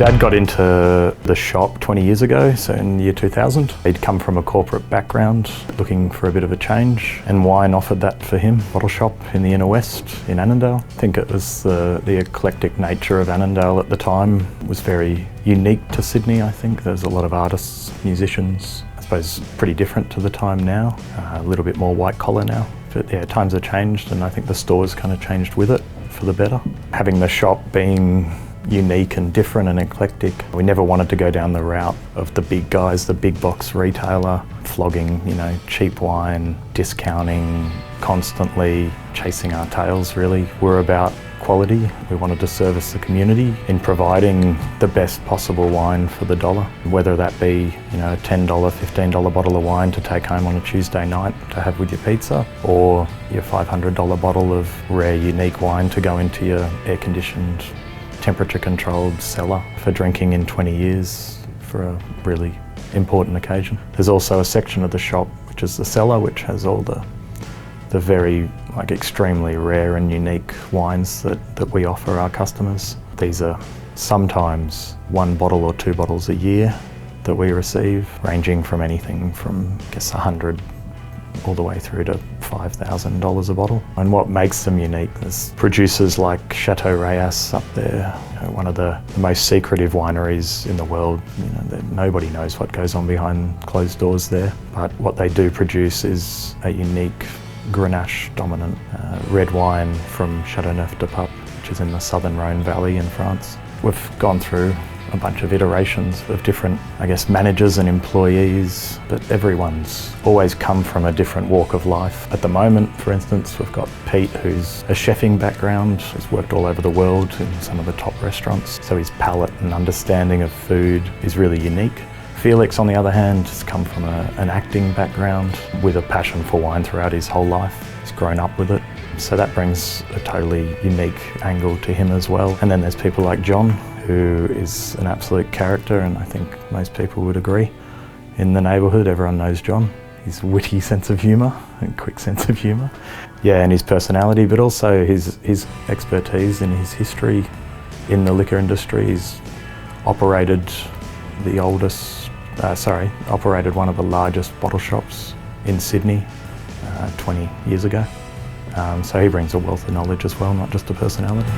Dad got into the shop 20 years ago, so in the year 2000. He'd come from a corporate background, looking for a bit of a change, and wine offered that for him. Bottle shop in the inner west in Annandale. I think it was the eclectic nature of Annandale at the time was very unique to Sydney, I think. There's a lot of artists, musicians. I suppose pretty different to the time now, a little bit more white collar now. But yeah, times have changed, and I think the store's kind of changed with it for the better. Having the shop being unique and different and eclectic, we never wanted to go down the route of the big guys, the big box retailer, flogging, cheap wine, discounting, constantly chasing our tails really. We're about quality. We wanted to service the community in providing the best possible wine for the dollar, whether that be a $10, $15 bottle of wine to take home on a Tuesday night to have with your pizza, or your $500 bottle of rare, unique wine to go into your air-conditioned, temperature-controlled cellar for drinking in 20 years for a really important occasion. There's also a section of the shop which is the cellar, which has all the very extremely rare and unique wines that we offer our customers. These are sometimes 1 bottle or 2 bottles a year that we receive, ranging from anything from $100 all the way through to $5,000 a bottle. And what makes them unique is producers like Chateau Reyes up there, one of the most secretive wineries in the world. Nobody knows what goes on behind closed doors there, but what they do produce is a unique Grenache dominant red wine from Châteauneuf-du-Pape, which is in the southern Rhone Valley in France. We've gone through a bunch of iterations of different, managers and employees, but everyone's always come from a different walk of life. At the moment, for instance, we've got Pete, who's a chefing background, has worked all over the world in some of the top restaurants, so his palate and understanding of food is really unique. Felix, on the other hand, has come from an acting background with a passion for wine throughout his whole life. He's grown up with it, so that brings a totally unique angle to him as well. And then there's people like John, who is an absolute character, and I think most people would agree. In the neighbourhood, everyone knows John. His witty sense of humour and quick sense of humour. Yeah, and his personality, but also his expertise and his history in the liquor industry. He's operated operated one of the largest bottle shops in Sydney 20 years ago. So he brings a wealth of knowledge as well, not just a personality.